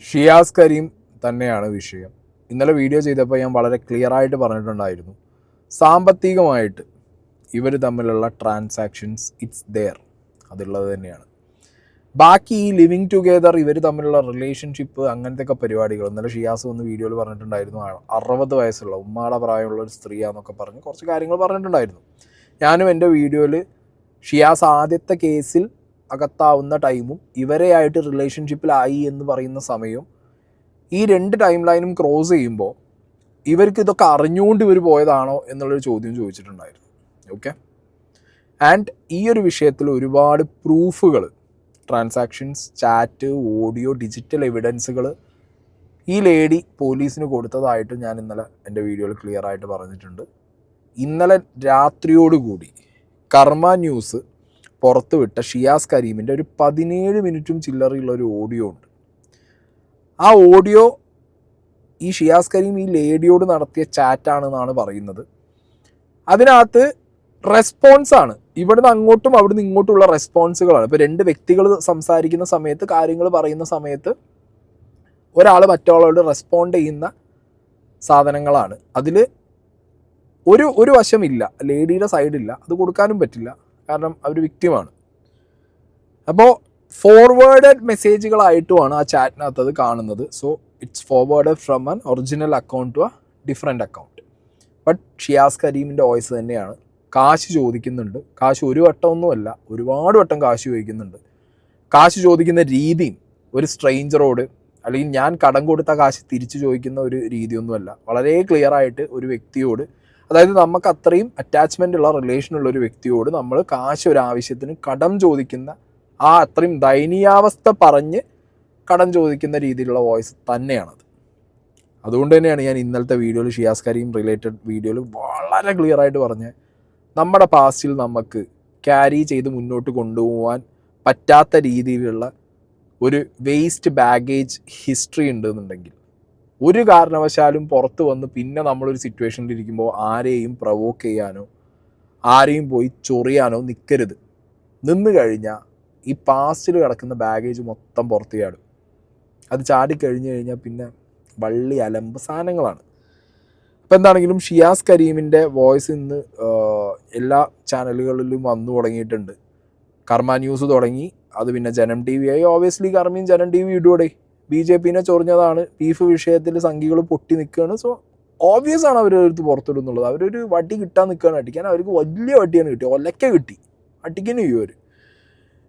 ഷിയാസ് കരീം തന്നെയാണ് വിഷയം. ഇന്നലെ വീഡിയോ ചെയ്തപ്പോൾ ഞാൻ വളരെ ക്ലിയർ ആയിട്ട് പറഞ്ഞിട്ടുണ്ടായിരുന്നു, സാമ്പത്തികമായിട്ട് ഇവർ തമ്മിലുള്ള ട്രാൻസാക്ഷൻസ് ഇറ്റ്സ് ദെയർ, അതുള്ളത് തന്നെയാണ്. ബാക്കി ഈ ലിവിങ് ടുഗെദർ ഇവർ തമ്മിലുള്ള റിലേഷൻഷിപ്പ് അങ്ങനത്തെയൊക്കെ പരിപാടികൾ ഇന്നലെ ഷിയാസ് വന്ന് വീഡിയോയിൽ പറഞ്ഞിട്ടുണ്ടായിരുന്നു. 60 വയസ്സുള്ള ഉമ്മാടെ പ്രായമുള്ള ഒരു സ്ത്രീയാന്നൊക്കെ പറഞ്ഞ് കുറച്ച് കാര്യങ്ങൾ പറഞ്ഞിട്ടുണ്ടായിരുന്നു. ഞാനും എൻ്റെ വീഡിയോയിൽ ഷിയാസ് ആദ്യത്തെ കേസിൽ അകത്താവുന്ന ടൈമും ഇവരെയായിട്ട് റിലേഷൻഷിപ്പിലായി എന്ന് പറയുന്ന സമയവും ഈ 2 ടൈം ലൈനും ക്രോസ് ചെയ്യുമ്പോൾ ഇവർക്ക് ഇതൊക്കെ അറിഞ്ഞുകൊണ്ട് ഇവർ പോയതാണോ എന്നുള്ളൊരു ചോദ്യം ചോദിച്ചിട്ടുണ്ടായിരുന്നു. ഓക്കെ, ആൻഡ് ഈ ഒരു വിഷയത്തിൽ ഒരുപാട് പ്രൂഫുകൾ, ട്രാൻസാക്ഷൻസ്, ചാറ്റ്, ഓഡിയോ, ഡിജിറ്റൽ എവിഡൻസുകൾ ഈ ലേഡി പോലീസിന് കൊടുത്തതായിട്ട് ഞാൻ ഇന്നലെ എൻ്റെ വീഡിയോയിൽ ക്ലിയർ ആയിട്ട് പറഞ്ഞിട്ടുണ്ട്. ഇന്നലെ രാത്രിയോടുകൂടി കർമ്മ ന്യൂസ് പുറത്തുവിട്ട ഷിയാസ് കരീമിൻ്റെ ഒരു 17 മിനിറ്റും ചില്ലറയുള്ള ഒരു ഓഡിയോ ഉണ്ട്. ആ ഓഡിയോ ഈ ഷിയാസ് കരീം ഈ ലേഡിയോട് നടത്തിയ ചാറ്റാണെന്നാണ് പറയുന്നത്. അതിനകത്ത് റെസ്പോൺസാണ്, ഇവിടുന്ന് അങ്ങോട്ടും അവിടുന്ന് ഇങ്ങോട്ടുള്ള റെസ്പോൺസുകളാണ്. ഇപ്പോൾ 2 വ്യക്തികൾ സംസാരിക്കുന്ന സമയത്ത്, കാര്യങ്ങൾ പറയുന്ന സമയത്ത് ഒരാൾ മറ്റൊരാളോട് റെസ്പോണ്ട് ചെയ്യുന്ന സാധനങ്ങളാണ്. അതിൽ ഒരു വശമില്ല, ലേഡിയുടെ സൈഡില്ല, അത് കൊടുക്കാനും പറ്റില്ല, കാരണം അവർ വിക്ടിമാണ്. അപ്പോൾ ഫോർവേഡഡ് മെസ്സേജുകളായിട്ടുമാണ് ആ ചാറ്റിനകത്ത് അത് കാണുന്നത്. So it's forwarded from an original account to a different account. But Shiyas കരീമിൻ്റെ വോയിസ് തന്നെയാണ്. കാശ് ചോദിക്കുന്നുണ്ട്. കാശ് ഒരു വട്ടമൊന്നുമല്ല, ഒരുപാട് വട്ടം കാശ് ചോദിക്കുന്നുണ്ട്. കാശ് ചോദിക്കുന്ന രീതിയും ഒരു സ്ട്രെയിഞ്ചറോട് അല്ലെങ്കിൽ ഞാൻ കടം കൊടുത്ത കാശ് തിരിച്ചു ചോദിക്കുന്ന ഒരു രീതിയൊന്നുമല്ല. വളരെ ക്ലിയർ ആയിട്ട് ഒരു വ്യക്തിയോട്, അതായത് നമുക്ക് അത്രയും അറ്റാച്ച്മെൻ്റ് ഉള്ള റിലേഷനുള്ള ഒരു വ്യക്തിയോട് നമ്മൾ കാശ് ഒരാവശ്യത്തിന് കടം ചോദിക്കുന്ന ആ അത്രയും ദയനീയാവസ്ഥ പറഞ്ഞ് കടം ചോദിക്കുന്ന രീതിയിലുള്ള വോയിസ് തന്നെയാണത്. അതുകൊണ്ട് തന്നെയാണ് ഞാൻ ഇന്നലത്തെ വീഡിയോയിൽ ഷിയാസ് കരീം റിലേറ്റഡ് വീഡിയോയിൽ വളരെ ക്ലിയർ ആയിട്ട് പറഞ്ഞ്, നമ്മുടെ പാസ്റ്റിൽ നമുക്ക് ക്യാരി ചെയ്ത് മുന്നോട്ട് കൊണ്ടുപോകാൻ പറ്റാത്ത രീതിയിലുള്ള ഒരു വേസ്റ്റ് ബാഗേജ് ഹിസ്റ്ററി ഉണ്ടെന്നുണ്ടെങ്കിൽ ഒരു കാരണവശാലും പുറത്ത് വന്ന് പിന്നെ നമ്മളൊരു സിറ്റുവേഷനിൽ ഇരിക്കുമ്പോൾ ആരെയും പ്രൊവോക്ക് ചെയ്യാനോ ആരെയും പോയി ചൊറിയാനോ നിൽക്കരുത്. നിന്ന് കഴിഞ്ഞാൽ ഈ പാസ്റ്റിൽ കിടക്കുന്ന ബാഗേജ് മൊത്തം പുറത്ത് ചാടും. അത് ചാടിക്കഴിഞ്ഞ് കഴിഞ്ഞാൽ പിന്നെ വള്ളി അലമ്പ് സാധനങ്ങളാണ്. അപ്പോൾ എന്താണെങ്കിലും ഷിയാസ് കരീമിൻ്റെ വോയിസ് ഇന്ന് എല്ലാ ചാനലുകളിലും വന്നു തുടങ്ങിയിട്ടുണ്ട്. കർമ്മ ന്യൂസ് തുടങ്ങി, അത് പിന്നെ ജനം ടി വി ആയി. ഓബിയസ്ലി കർമ്മയും ജനം ടി വി ഇടുകൂടെ. BJP ചൊറിഞ്ഞതാണ്, ബീഫ് വിഷയത്തിൽ സംഘികൾ പൊട്ടി നിൽക്കുകയാണ്. സോ ഓബിയസ് ആണ് അവരുടെ അടുത്ത് പുറത്തിടുന്നുള്ളത്. അവരൊരു വടി കിട്ടാൻ നിൽക്കുകയാണ്. അടിക്കാൻ അവർക്ക് വലിയ വട്ടിയാണ് കിട്ടി, ഒലക്ക കിട്ടി, അടിക്കുന്നു ഇവർ.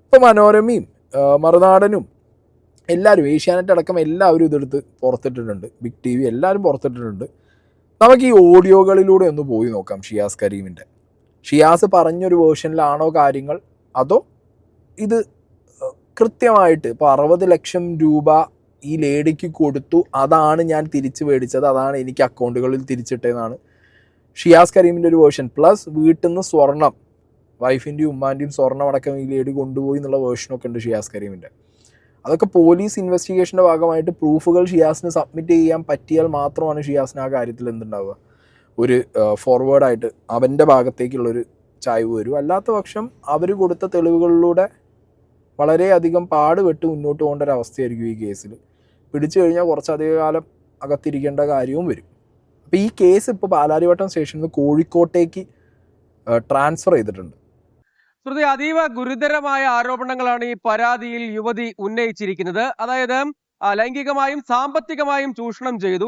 ഇപ്പോൾ മനോരമയും മറുനാടനും എല്ലാവരും, ഏഷ്യാനെറ്റ് അടക്കം എല്ലാവരും ഇതെടുത്ത് പുറത്തിട്ടിട്ടുണ്ട്. ബിഗ് TV എല്ലാവരും പുറത്തിട്ടിട്ടുണ്ട്. നമുക്ക് ഈ ഓഡിയോകളിലൂടെ ഒന്ന് പോയി നോക്കാം. ഷിയാസ് കരീമിൻ്റെ ഷിയാസ് പറഞ്ഞൊരു വേർഷനിലാണോ കാര്യങ്ങൾ, അതോ ഇത് കൃത്യമായിട്ട് ഇപ്പോൾ 60 ലക്ഷം രൂപ ഈ ലേഡിക്ക് കൊടുത്തു, അതാണ് ഞാൻ തിരിച്ച് മേടിച്ചത്, അതാണ് എനിക്ക് അക്കൗണ്ടുകളിൽ തിരിച്ചിട്ടതെന്നാണ് ഷിയാസ് കരീമിൻ്റെ ഒരു വേർഷൻ. പ്ലസ് വീട്ടിൽ നിന്ന് സ്വർണം, വൈഫിൻ്റെയും ഉമ്മാൻ്റെയും സ്വർണം അടക്കം ഈ ലേഡി കൊണ്ടുപോയി എന്നുള്ള വേർഷനൊക്കെ ഉണ്ട് ഷിയാസ് കരീമിൻ്റെ. അതൊക്കെ പോലീസ് ഇൻവെസ്റ്റിഗേഷൻ്റെ ഭാഗമായിട്ട് പ്രൂഫുകൾ ഷിയാസിന് സബ്മിറ്റ് ചെയ്യാൻ പറ്റിയാൽ മാത്രമാണ് ഷിയാസിന് ആ കാര്യത്തിൽ എന്തുണ്ടാവുക, ഒരു ഫോർവേഡായിട്ട് അവൻ്റെ ഭാഗത്തേക്കുള്ളൊരു ചായ്വ് വരും. അല്ലാത്ത പക്ഷം അവർ കൊടുത്ത തെളിവുകളിലൂടെ വളരെയധികം പാടുപെട്ട് മുന്നോട്ട് പോകേണ്ട ഒരു അവസ്ഥയായിരിക്കും ഈ കേസിൽ. പിടിച്ചു കഴിഞ്ഞാൽ കുറച്ചധികം കാലം അകത്തിരിക്കേണ്ട കാര്യവും വരും. അപ്പോൾ ഈ കേസ് ഇപ്പോൾ പാലാരിവട്ടം സ്റ്റേഷനിൽ നിന്ന് കോഴിക്കോട്ടേക്ക് ട്രാൻസ്ഫർ ചെയ്തിട്ടുണ്ട്. ശ്രുതി, അതീവ ഗുരുതരമായ ആരോപണങ്ങളാണ് ഈ പരാതിയിൽ യുവതി ഉന്നയിച്ചിരിക്കുന്നത്. അതായത് ലൈംഗികമായും സാമ്പത്തികമായും ചൂഷണം ചെയ്തു.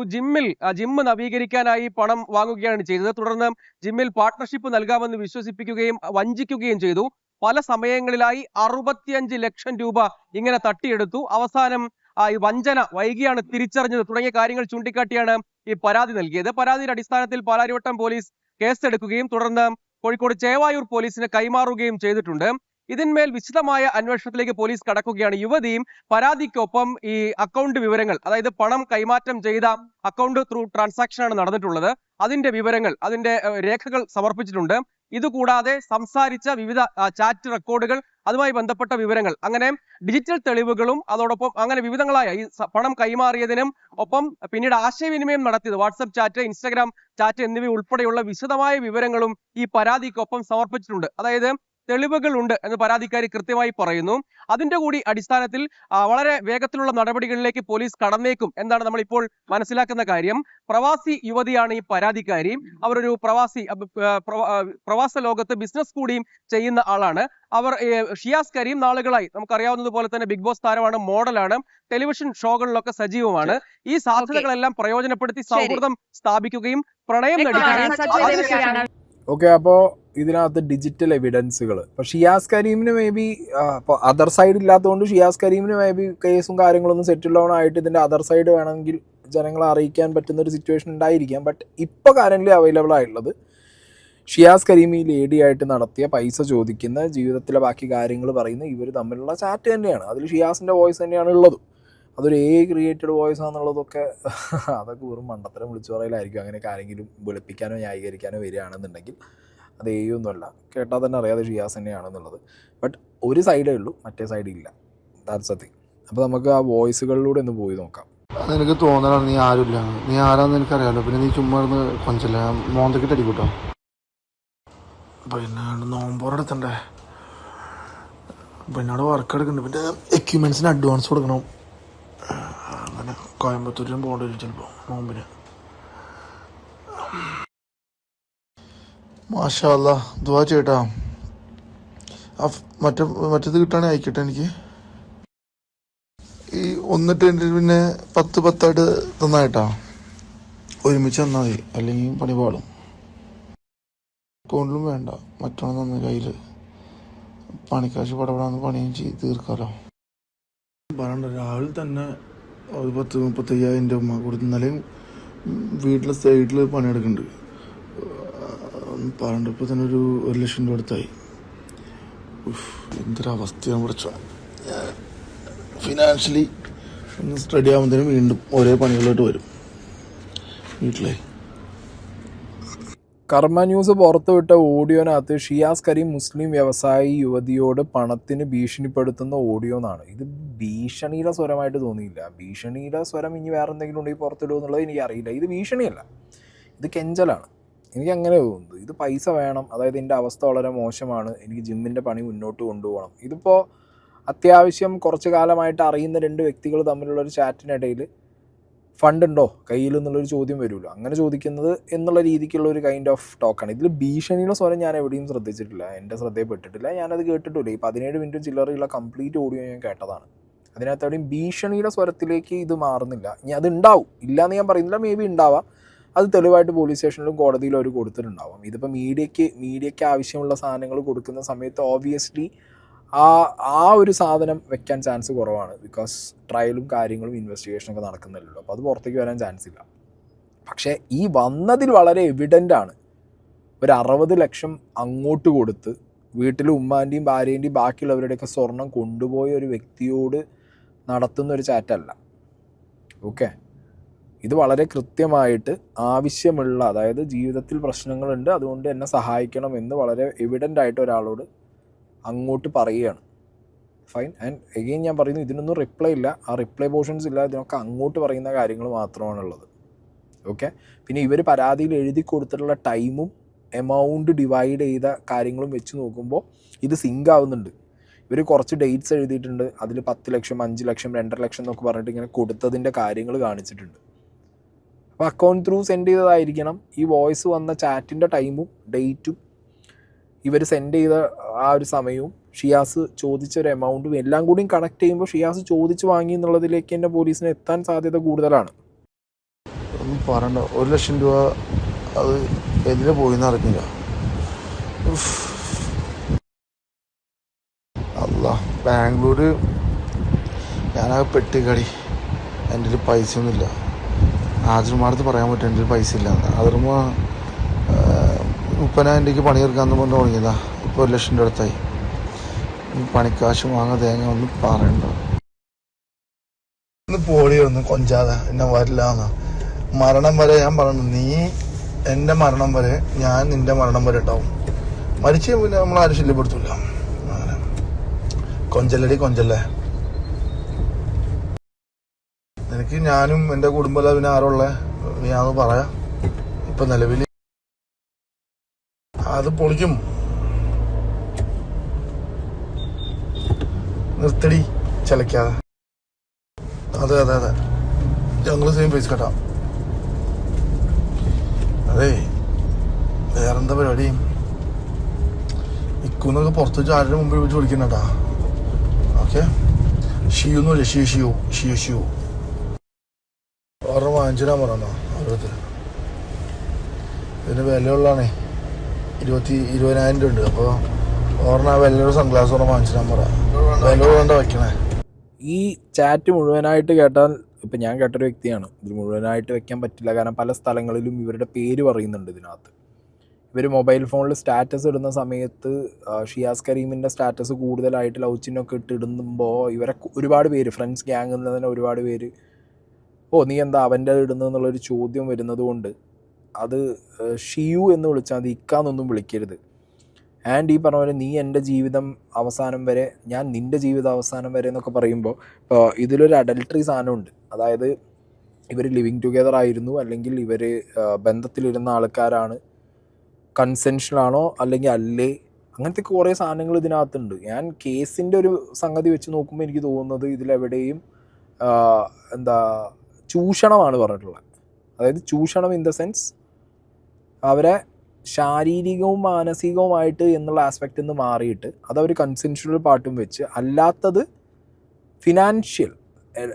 ജിമ്മ് നവീകരിക്കാനായി പണം വാങ്ങുകയാണ് ചെയ്തത്. തുടർന്ന് ജിമ്മിൽ പാർട്ട്ണർഷിപ്പ് നൽകാമെന്ന് വിശ്വസിപ്പിക്കുകയും വഞ്ചിക്കുകയും ചെയ്തു. പല സമയങ്ങളിലായി 65 ലക്ഷം രൂപ ഇങ്ങനെ തട്ടിയെടുത്തു. അവസാനം ഈ വഞ്ചന വൈകിയാണ് തിരിച്ചറിഞ്ഞത് തുടങ്ങിയ കാര്യങ്ങൾ ചൂണ്ടിക്കാട്ടിയാണ് ഈ പരാതി നൽകിയത്. പരാതിയുടെ അടിസ്ഥാനത്തിൽ പാലാരിവട്ടം പോലീസ് കേസെടുക്കുകയും തുടർന്ന് കോഴിക്കോട് ചേവായൂർ പോലീസിന് കൈമാറുകയും ചെയ്തിട്ടുണ്ട്. ഇതിന്മേൽ വിശദമായ അന്വേഷണത്തിലേക്ക് പോലീസ് കടക്കുകയാണ്. യുവതിയും പരാതിക്കൊപ്പം ഈ അക്കൗണ്ട് വിവരങ്ങൾ, അതായത് പണം കൈമാറ്റം ചെയ്ത അക്കൗണ്ട് ത്രൂ ട്രാൻസാക്ഷൻ ആണ് നടന്നിട്ടുള്ളത്, അതിന്റെ വിവരങ്ങൾ, അതിന്റെ രേഖകൾ സമർപ്പിച്ചിട്ടുണ്ട്. ഇതുകൂടാതെ സംസാരിച്ച വിവിധ ചാറ്റ് റെക്കോർഡുകൾ, അതുമായി ബന്ധപ്പെട്ട വിവരങ്ങൾ, അങ്ങനെ ഡിജിറ്റൽ തെളിവുകളും അതോടൊപ്പം അങ്ങനെ വിവിധങ്ങളായ ഈ പണം കൈമാറിയതിനും ഒപ്പം പിന്നീട് ആശയവിനിമയം നടത്തിയത് വാട്സപ്പ് ചാറ്റ്, ഇൻസ്റ്റഗ്രാം ചാറ്റ് എന്നിവ ഉൾപ്പെടെയുള്ള വിശദമായ വിവരങ്ങളും ഈ പരാതിക്കൊപ്പം സമർപ്പിച്ചിട്ടുണ്ട്. അതായത് തെളിവുകളുണ്ട് എന്ന് പരാതിക്കാരി കൃത്യമായി പറയുന്നു. അതിന്റെ കൂടി അടിസ്ഥാനത്തിൽ വളരെ വേഗത്തിലുള്ള നടപടികളിലേക്ക് പോലീസ് കടന്നേക്കും എന്നാണ് നമ്മൾ ഇപ്പോൾ മനസ്സിലാക്കുന്ന കാര്യം. പ്രവാസി യുവതിയാണ് ഈ പരാതിക്കാരി. അവരൊരു പ്രവാസ ലോകത്ത് ബിസിനസ് കൂടിയും ചെയ്യുന്ന ആളാണ്. അവർ ഷിയാസ് കരീം നാളുകളായി നമുക്കറിയാവുന്നതുപോലെ തന്നെ ബിഗ് ബോസ് താരമാണ്, മോഡലാണ്, ടെലിവിഷൻ ഷോകളിലൊക്കെ സജീവമാണ്. ഈ സാധ്യതകളെല്ലാം പ്രയോജനപ്പെടുത്തി സൗഹൃദം സ്ഥാപിക്കുകയും പ്രണയം നടിക്കുകയും. ഓക്കെ, അപ്പോൾ ഇതിനകത്ത് ഡിജിറ്റൽ എവിഡൻസുകൾ ഇപ്പോൾ ഷിയാസ് കരീമിന് മേ ബി ഇപ്പോൾ അതർ സൈഡ് ഇല്ലാത്തതുകൊണ്ട് ഷിയാസ് കരീമിന് മേ ബി കേസും കാര്യങ്ങളൊന്നും സെറ്റിൽ ഡൗൺ ആയിട്ട് ഇതിൻ്റെ അതർ സൈഡ് വേണമെങ്കിൽ ജനങ്ങളെ അറിയിക്കാൻ പറ്റുന്ന ഒരു സിറ്റുവേഷൻ ഉണ്ടായിരിക്കാം. ബട്ട് ഇപ്പോൾ കറൻ്റ് അവൈലബിൾ ആയിട്ടുള്ളത് ഷിയാസ് കരീം ഈ ലേഡിയായിട്ട് നടത്തിയ പൈസ ചോദിക്കുന്ന, ജീവിതത്തിലെ ബാക്കി കാര്യങ്ങൾ പറയുന്ന ഇവർ തമ്മിലുള്ള ചാറ്റ് തന്നെയാണ്. അതിൽ ഷിയാസിൻ്റെ വോയിസ് തന്നെയാണ് ഉള്ളത്. അതൊരു ക്രിയേറ്റഡ് വോയിസ് ആണെന്നുള്ളതൊക്കെ അതൊക്കെ വെറും മണ്ടത്തരം വിളിച്ചു പറയലായിരിക്കും. അങ്ങനെയൊക്കെ ആരെങ്കിലും വെളുപ്പിക്കാനോ ന്യായീകരിക്കാനോ വരികയാണെന്നുണ്ടെങ്കിൽ അത് ഒന്നുമല്ല, കേട്ടാൽ തന്നെ അറിയാതെ ഷിയാസ് തന്നെയാണെന്നുള്ളത്. ബട്ട് ഒരു സൈഡേ ഉള്ളൂ, മറ്റേ സൈഡ് ഇല്ല. That's A thing. അപ്പോൾ നമുക്ക് ആ വോയിസുകളിലൂടെ ഒന്ന് പോയി നോക്കാം. അതെനിക്ക് തോന്നലാണ് നീ ആരുമില്ല, നീ ആരാന്ന് എനിക്കറിയാമല്ലോ, പിന്നെ നീ ചുമ്മാ കൊഞ്ചല്ല മോന്തക്കിട്ട് അടിക്കൂട്ടോ. പിന്നെ നോമ്പോറെടുത്തണ്ടേ, പിന്നെ അവിടെ വർക്ക് എടുക്കുന്നുണ്ട്, പിന്നെ എക്യുപ്മെൻറ്റ്സിന് അഡ്വാൻസ് കൊടുക്കണം. അങ്ങനെ കോയമ്പത്തൂരിലും പോകേണ്ടി വരും ചിലപ്പോൾ നോമ്പിന്. മാഷാ അല്ലാ, ദുആ ചെയ്യട്ടാ. മറ്റേത് കിട്ടുകയാണെങ്കിൽ അയക്കട്ടെ എനിക്ക്. ഈ 1 പിന്നെ 10 തന്നായിട്ടാ, ഒരുമിച്ച് തന്നാൽ മതി, അല്ലെങ്കിൽ പണി പാടും. അക്കൗണ്ടിലും വേണ്ട, മറ്റൊന്ന് തന്ന കയ്യിൽ പണിക്കാശ് പടപെടാന്ന് പണിയും ചെയ്ത് തീർക്കാമല്ലോ. പറയണ്ട, രാവിലെ തന്നെ ഒരു 10-35,000 രൂപ കൊടുത്ത് ഇന്നലെയും വീട്ടിലെ സൈഡിൽ പണിയെടുക്കുന്നുണ്ട്. പറയണ്ട, ഇപ്പോൾ തന്നെ ഒരു 1,00,000 രൂപ അടുത്തായി. എന്തൊരവസ്ഥയാണ് പഠിച്ചോ. ഫിനാൻഷ്യലി ഒന്ന് സ്റ്റഡി ആകുമ്പോഴത്തേനും വീണ്ടും ഓരോ പണികളോട്ട് വരും വീട്ടിലെ. കർമ്മ ന്യൂസ് പുറത്തുവിട്ട ഓഡിയോനകത്ത് ഷിയാസ് കരീം മുസ്ലിം വ്യവസായി യുവതിയോട് പണത്തിന് ഭീഷണിപ്പെടുത്തുന്ന ഓഡിയോ എന്നാണ്. ഇത് ഭീഷണിയുടെ സ്വരമായിട്ട് തോന്നിയില്ല. ഭീഷണിയുടെ സ്വരം ഇനി വേറെ എന്തെങ്കിലും ഉണ്ടെങ്കിൽ പുറത്തിടുമോ എന്നുള്ളത് എനിക്കറിയില്ല. ഇത് ഭീഷണിയല്ല, ഇത് കെഞ്ചലാണ്. എനിക്ക് അങ്ങനെ തോന്നുന്നു. ഇത് പൈസ വേണം, അതായത് എൻ്റെ അവസ്ഥ വളരെ മോശമാണ്, എനിക്ക് ജിമ്മിൻ്റെ പണി മുന്നോട്ട് കൊണ്ടുപോകണം. ഇതിപ്പോൾ അത്യാവശ്യം കുറച്ച് കാലമായിട്ട് അറിയുന്ന 2 വ്യക്തികൾ തമ്മിലുള്ളൊരു ചാറ്റിനിടയിൽ ഫണ്ട് ഉണ്ടോ കയ്യിൽ എന്നുള്ളൊരു ചോദ്യം വരുമല്ലോ. അങ്ങനെ ചോദിക്കുന്നത് എന്നുള്ള രീതിക്കുള്ള ഒരു കൈൻഡ് ഓഫ് ടോക്കാണ്. ഇതിൽ ഭീഷണിയുടെ സ്വരം ഞാൻ എവിടെയും ശ്രദ്ധിച്ചിട്ടില്ല, എൻ്റെ ശ്രദ്ധയിൽപ്പെട്ടിട്ടില്ല, ഞാനത് കേട്ടിട്ടില്ല. ഈ 17 മിനിറ്റും ചില്ലറയുള്ള കംപ്ലീറ്റ് ഓഡിയോ ഞാൻ കേട്ടതാണ്. അതിനകത്ത് എവിടെയും ഭീഷണിയുടെ സ്വരത്തിലേക്ക് ഇത് മാറുന്നില്ല. ഇനി അത് ഉണ്ടാവും, ഇല്ലയെന്ന് ഞാൻ പറയുന്നില്ല, മേ ബി ഉണ്ടാവാം. അത് തെളിവായിട്ട് പോലീസ് സ്റ്റേഷനിലും കോടതിയിലും അവർ കൊടുത്തിട്ടുണ്ടാവാം. ഇതിപ്പോൾ മീഡിയയ്ക്ക് ആവശ്യമുള്ള സാധനങ്ങൾ കൊടുക്കുന്ന സമയത്ത് ഓബ്വിയസ്ലി ആ ഒരു സാധനം വെക്കാൻ ചാൻസ് കുറവാണ്. ബിക്കോസ് ട്രയലും കാര്യങ്ങളും ഇൻവെസ്റ്റിഗേഷനൊക്കെ നടക്കുന്നില്ലല്ലോ, അപ്പോൾ അത് പുറത്തേക്ക് വരാൻ ചാൻസ് ഇല്ല. പക്ഷേ ഈ വന്നതിൽ വളരെ എവിഡൻ്റ് ആണ്. ഒരു 60 ലക്ഷം അങ്ങോട്ട് കൊടുത്ത് വീട്ടിൽ ഉമ്മാൻ്റെയും ഭാര്യേൻ്റെയും ബാക്കിയുള്ളവരുടെയൊക്കെ സ്വർണം കൊണ്ടുപോയ ഒരു വ്യക്തിയോട് നടത്തുന്ന ഒരു ചാറ്റല്ല. ഓക്കെ, ഇത് വളരെ കൃത്യമായിട്ട് ആവശ്യമുള്ള, അതായത് ജീവിതത്തിൽ പ്രശ്നങ്ങളുണ്ട്, അതുകൊണ്ട് എന്നെ സഹായിക്കണം എന്ന് വളരെ എവിഡൻ്റ് ആയിട്ട് ഒരാളോട് അങ്ങോട്ട് പറയുകയാണ്. ഫൈൻ. ആൻഡ് എഗെയിൻ ഞാൻ പറയുന്നു, ഇതിനൊന്നും റിപ്ലൈ ഇല്ല, ആ റിപ്ലൈ പോർഷൻസ് ഇല്ല, ഇതിനൊക്കെ അങ്ങോട്ട് പറയുന്ന കാര്യങ്ങൾ മാത്രമാണുള്ളത്. ഓക്കെ, പിന്നെ ഇവർ പരാതിയിൽ എഴുതി കൊടുത്തിട്ടുള്ള ടൈമും എമൗണ്ട് ഡിവൈഡ് ചെയ്ത കാര്യങ്ങളും വെച്ച് നോക്കുമ്പോൾ ഇത് സിങ്ക് ആവുന്നുണ്ട്. ഇവർ കുറച്ച് ഡേറ്റ്സ് എഴുതിയിട്ടുണ്ട്, അതിൽ 10 ലക്ഷം 5 ലക്ഷം 2.5 ലക്ഷം എന്നൊക്കെ പറഞ്ഞിട്ട് ഇങ്ങനെ കൊടുത്തതിൻ്റെ കാര്യങ്ങൾ കാണിച്ചിട്ടുണ്ട്. അപ്പോൾ അക്കൗണ്ട് ത്രൂ സെൻഡ് ചെയ്തതായിരിക്കണം. ഈ വോയിസ് വന്ന ചാറ്റിൻ്റെ ടൈമും ഡേറ്റും ഇവർ സെൻഡ് ചെയ്ത ആ ഒരു സമയവും ഷിയാസ് ചോദിച്ചൊരു എമൗണ്ടും എല്ലാം കൂടിയും കണക്ട് ചെയ്യുമ്പോൾ ഷിയാസ് ചോദിച്ച് വാങ്ങി എന്നുള്ളതിലേക്ക് തന്നെ പോലീസിന് എത്താൻ സാധ്യത കൂടുതലാണ്. ഒന്നും പറയണ്ട, 1,00,000 രൂപ അത് എന്തിനാ പോയിന്ന് അറിഞ്ഞില്ല. അല്ല, ബാംഗ്ലൂർ ഞാനാകെ പെട്ടിക്കടി, എൻ്റെ പൈസ ഒന്നുമില്ല. ആചുമാടത്ത് പറയാൻ പറ്റും എൻ്റെ പൈസ ഇല്ല. അതിർമ 30,000 രൂപയ്ക്ക് പണിയെടുക്കാമെന്ന് പറഞ്ഞ് തുടങ്ങിയതാ. ഇപ്പോൾ 1,00,000 രൂപ അടുത്തായി. പണിക്കാശ് വാങ്ങാൻ തേങ്ങ ഒന്നും പറയണ്ട. ഒന്ന് പോടി ഒന്ന് കൊഞ്ചാതെ എന്നെ വരില്ല എന്ന്. മരണം വരെ ഞാൻ പറഞ്ഞു, നീ എൻ്റെ മരണം വരെ, ഞാൻ നിൻ്റെ മരണം വരെ ഉണ്ടാവും. മരിച്ചു പിന്നെ നമ്മളാരും ശല്യപ്പെടുത്തില്ല. അങ്ങനെ കൊഞ്ചല്ലടി കൊഞ്ചല്ലേ. എനിക്ക് ഞാനും എൻ്റെ കുടുംബമല്ല, പിന്നെ ആരുള്ളേ ഞാനത് പറയാം. ഇപ്പം നിലവിൽ അത് പൊളിക്കും. നിർത്തടി ചിലക്കാതെ. അതെ അതെ അതെ, ഞങ്ങൾ സെയിം പൈസ കേട്ടാ. അതെ വേറെന്താ പരിപാടി? ഇക്കുന്നൊക്കെ പുറത്ത് വെച്ച് ആരുടെ മുമ്പിൽ വെച്ച് വിളിക്കണട്ടാ. ഓക്കെ, ഷിയൂന്നല്ലേ, ഷിയു ഒരെണ്ണം വാങ്ങിച്ചിടാൻ പറഞ്ഞോ ഓരോരുത്തർ. ഇതിന് വിലയുള്ളതാണേ 20,000 ഉണ്ട്. അപ്പോൾ ഓർമ്മ വിലയുള്ള സൺഗ്ലാസ് ഒരെണ്ണം വാങ്ങിച്ചിടാൻ പറ. വില കൊണ്ട് വയ്ക്കണേ. ഈ ചാറ്റ് മുഴുവനായിട്ട് കേട്ടാൽ, ഇപ്പം ഞാൻ കേട്ടൊരു വ്യക്തിയാണ്, ഇത് മുഴുവനായിട്ട് വെക്കാൻ പറ്റില്ല. കാരണം പല സ്ഥലങ്ങളിലും ഇവരുടെ പേര് പറയുന്നുണ്ട് ഇതിനകത്ത്. ഇവർ മൊബൈൽ ഫോണിൽ സ്റ്റാറ്റസ് ഇടുന്ന സമയത്ത് ഷിയാസ് കരീമിൻ്റെ സ്റ്റാറ്റസ് കൂടുതലായിട്ട് ലവ് ചിഹ്നമൊക്കെ ഇടുമ്പോൾ ഇവരെ ഒരുപാട് പേര്, ഫ്രണ്ട്സ് ഗ്യാങ്ങിൽ നിന്ന് തന്നെ ഒരുപാട് പേര്, ഓ നീ എന്താ അവൻ്റെ ഇടുന്നതെന്നുള്ളൊരു ചോദ്യം വരുന്നത് കൊണ്ട് അത് ഷിയു എന്ന് വിളിച്ചാൽ അത് ഇക്കാന്നൊന്നും വിളിക്കരുത്. ആൻഡ് ഈ പറഞ്ഞ പോലെ നീ എൻ്റെ ജീവിതം അവസാനം വരെ, ഞാൻ നിൻ്റെ ജീവിതം അവസാനം വരെ എന്നൊക്കെ പറയുമ്പോൾ ഇപ്പോൾ ഇതിലൊരു അഡൽട്ടറി സാധനമുണ്ട്. അതായത് ഇവർ ലിവിങ് ടുഗെദർ ആയിരുന്നു, അല്ലെങ്കിൽ ഇവർ ബന്ധത്തിലിരുന്ന ആൾക്കാരാണ്, കൺസെൻഷനാണോ അല്ലെങ്കിൽ അല്ലേ, അങ്ങനത്തെ കുറേ സാധനങ്ങൾ ഇതിനകത്തുണ്ട്. ഞാൻ കേസിൻ്റെ ഒരു സംഗതി വെച്ച് നോക്കുമ്പോൾ എനിക്ക് തോന്നുന്നത് ഇതിലെവിടെയും ചൂഷണമാണ് പറഞ്ഞിട്ടുള്ളത്. അതായത് ചൂഷണം ഇൻ ദ സെൻസ് അവരെ ശാരീരികവും മാനസികവുമായിട്ട് എന്നുള്ള ആസ്പെക്റ്റിൽ നിന്ന് മാറിയിട്ട് അതവർ കൺസെൻഷ്വൽ പാർട്ടും വെച്ച്, അല്ലാത്തത് ഫിനാൻഷ്യൽ